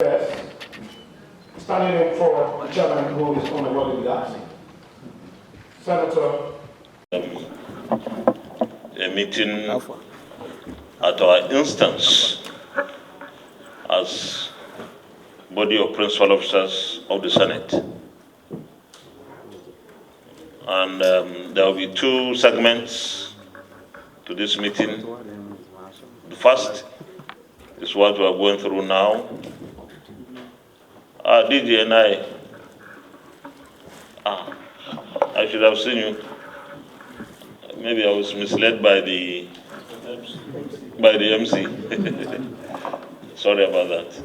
Standing in for the chairman who is on the body with us. Senator. A meeting at our instance as body of principal officers of the Senate. And there will be two segments to this meeting. The first is what we are going through now. DJ and I should have seen you. Maybe I was misled by the MC. Sorry about that.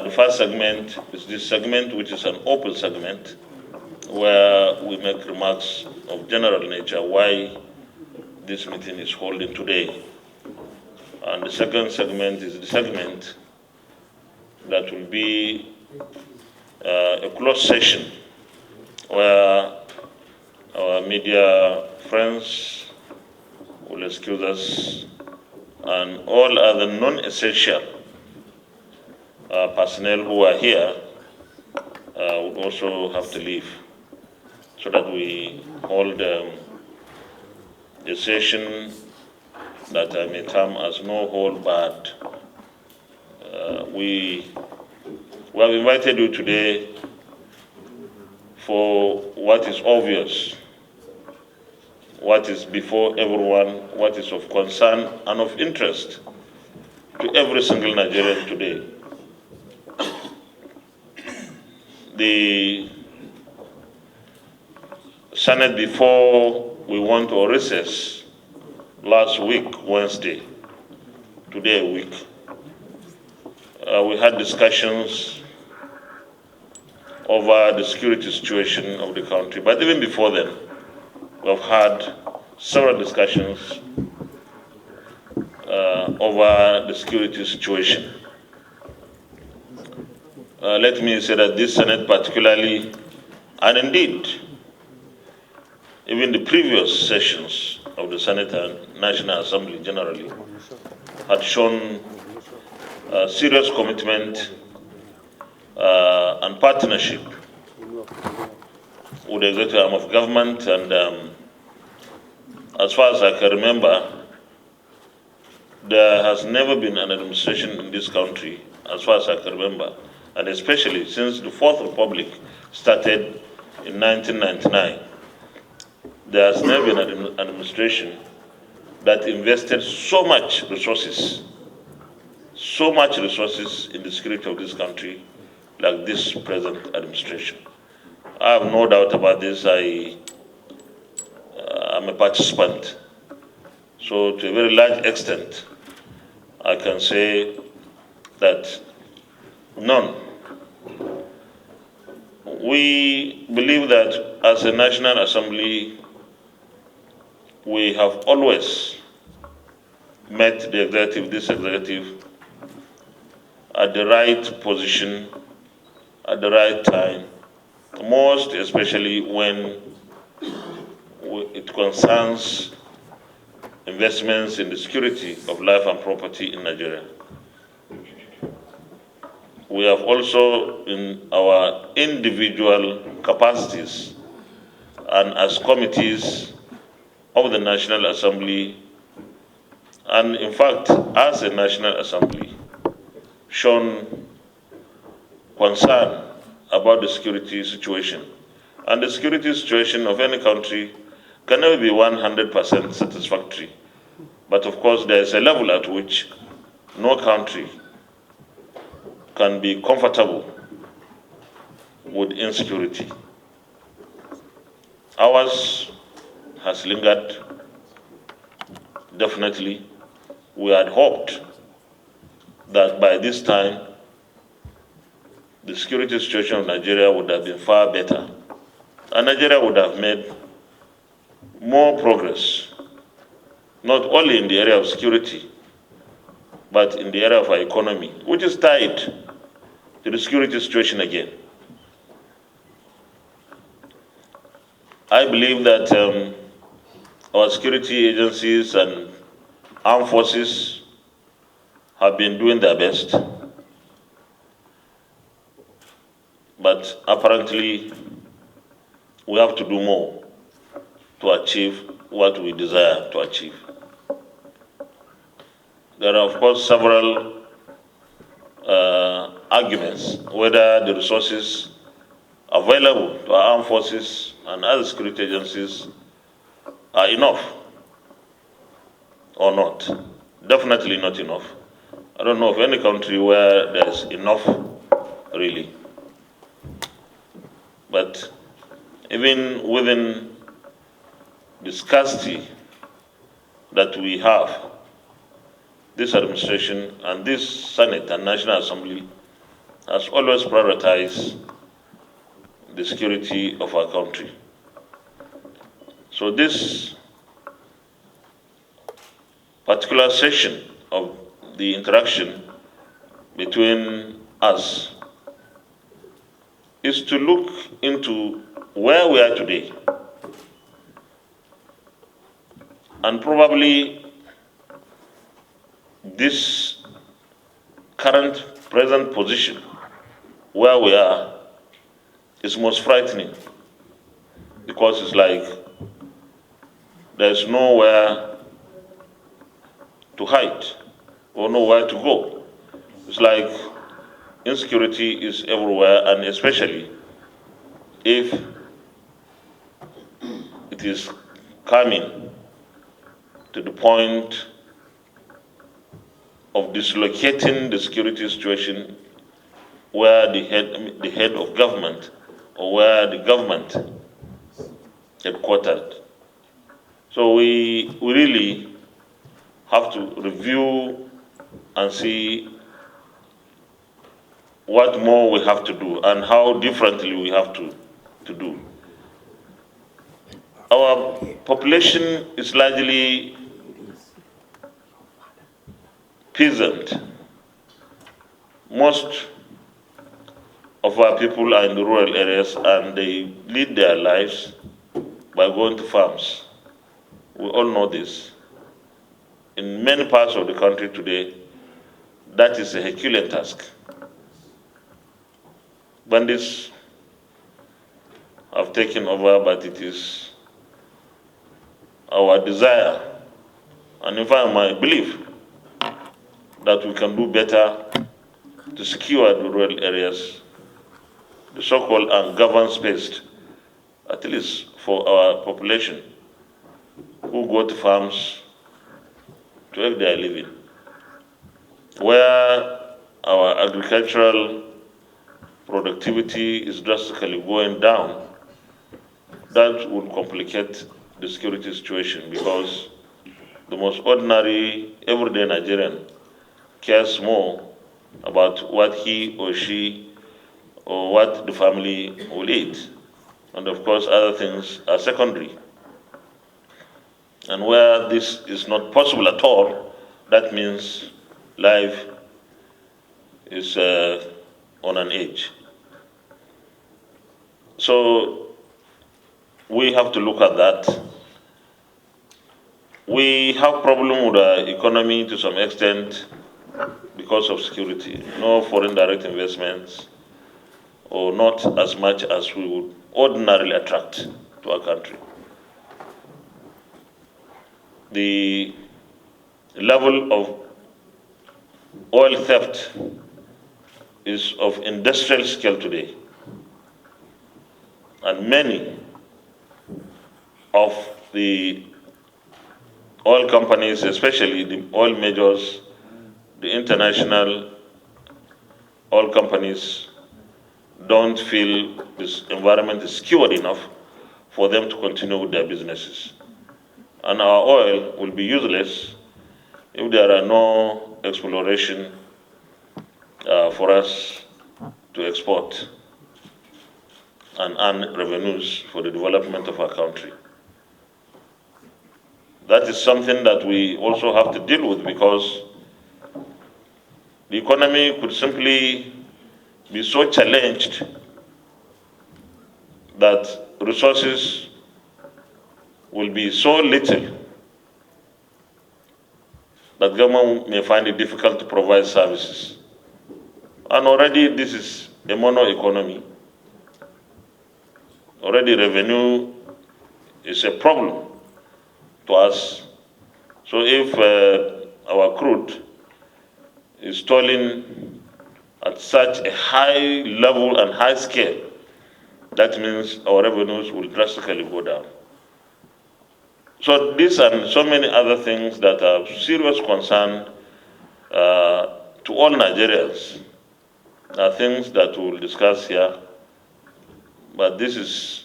The first segment is this segment, which is an open segment, where we make remarks of general nature why this meeting is holding today. And the second segment is the segment that will be a closed session where our media friends will excuse us and all other non-essential personnel who are here would also have to leave, so that we hold a session that I may term as no hold barred. We have invited you today for what is obvious, what is before everyone, what is of concern and of interest to every single Nigerian today. The Senate, before we went to recess last week, Wednesday, today a week, we had discussions over the security situation of the country. But even before then, we've had several discussions over the security situation. Let me say that this Senate particularly, and indeed, even the previous sessions of the Senate and National Assembly generally, had shown serious commitment and partnership with the executive arm of government. And as far as I can remember, there has never been an administration in this country, as far as I can remember, and especially since the Fourth Republic started in 1999, there has never been an administration that invested so much resources in the security of this country like this present administration. I have no doubt about this. I'm a participant. So to a very large extent, I can say that none. We believe that as a National Assembly, we have always met the executive, this executive, at the right position, at the right time, most especially when it concerns investments in the security of life and property in Nigeria. We have also, in our individual capacities and as committees of the National Assembly, and in fact, as a National Assembly, shown concern about the security situation. And the security situation of any country can never be 100% satisfactory. But of course, there is a level at which no country can be comfortable with insecurity. Ours has lingered, definitely. We had hoped that by this time, the security situation of Nigeria would have been far better, and Nigeria would have made more progress, not only in the area of security, but in the area of our economy, which is tied to the security situation again. I believe that our security agencies and armed forces have been doing their best. but apparently we have to do more to achieve what we desire to achieve. There are, of course, several arguments whether the resources available to our armed forces and other security agencies are enough or not. Definitely not enough. I don't know of any country where there's enough, really. But even within the scarcity that we have, this administration and this Senate and National Assembly has always prioritized the security of our country. So this particular section of the interaction between us is to look into where we are today and probably this current present position where we are is most frightening because it's like there's nowhere to hide or nowhere to go. It's like insecurity is everywhere, and especially if it is coming to the point of dislocating the security situation where the head of government or where the government headquartered. So we really have to review and see what more we have to do and how differently we have to do. Our population is largely peasant. Most of our people are in the rural areas and they lead their lives by going to farms. We all know this. In many parts of the country today, that is a Herculean task. Bandits have taken over, but it is our desire, and in fact my belief, that we can do better to secure the rural areas, the so-called ungoverned space, at least for our population who go to farms to make their living, where our agricultural productivity is drastically going down. That would complicate the security situation because the most ordinary, everyday Nigerian cares more about what he or she or what the family will eat. And of course, other things are secondary. And where this is not possible at all, that means life is on an edge. So we have to look at that. We have problem with our economy to some extent because of security. No foreign direct investments, or not as much as we would ordinarily attract to our country. The level of oil theft is of industrial scale today. And many of the oil companies, especially the oil majors, the international oil companies, don't feel this environment is secured enough for them to continue with their businesses. And our oil will be useless if there are no exploration for us to export and earn revenues for the development of our country. That is something that we also have to deal with because the economy could simply be so challenged that resources will be so little that government may find it difficult to provide services. And already this is a mono economy. already revenue is a problem to us. So if our crude is tolling at such a high level and high scale, that means our revenues will drastically go down. So these and so many other things that are serious concern to all Nigerians are things that we will discuss here. But this is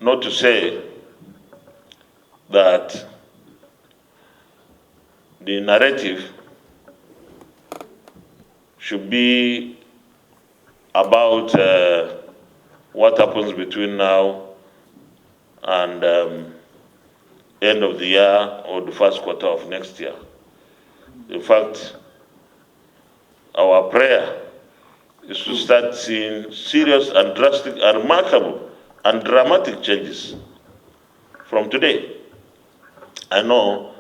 not to say that the narrative should be about what happens between now and end of the year or the first quarter of next year. In fact, our prayer is to start seeing serious and drastic and remarkable and dramatic changes from today. I know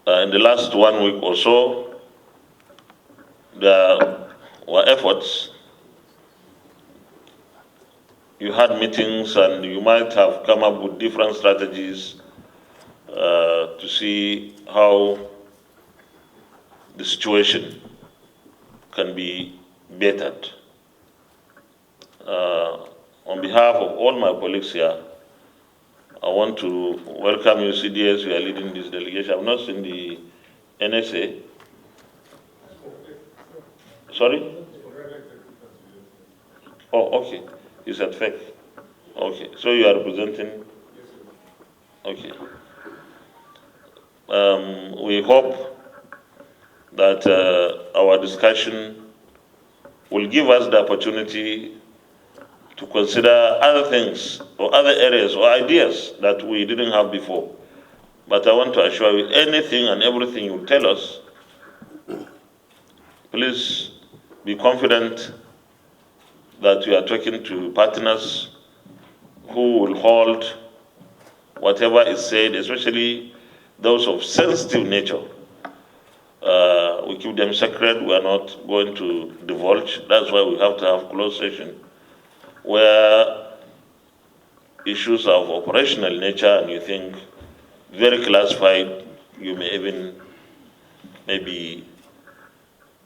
in the last 1 week or so, there were efforts. You had meetings and you might have come up with different strategies to see how the situation can be bettered. On behalf of all my colleagues here, I want to welcome you, CDS. You are leading this delegation. I've not seen the NSA. Sorry? Oh, okay. You said fake. Okay. So you are representing? Okay. We hope that our discussion will give us the opportunity to consider other things or other areas or ideas that we didn't have before. But I want to assure you, anything and everything you tell us, please be confident that we are talking to partners who will hold whatever is said, especially those of sensitive nature. We keep them secret. We are not going to divulge. That's why we have to have closed session where issues of operational nature and you think very classified, you may even maybe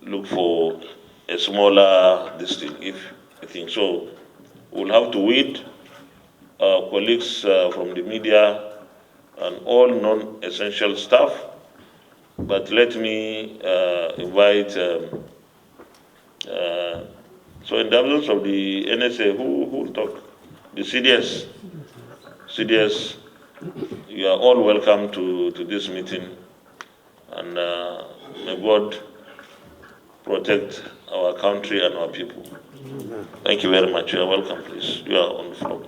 look for a smaller district if you think so. We'll have to weed colleagues from the media and all non-essential staff. But let me invite, so in the absence of the NSA, who will talk? The CDS. CDS, you are all welcome to this meeting. And may God protect our country and our people. Thank you very much. You are welcome, please. You are on the floor.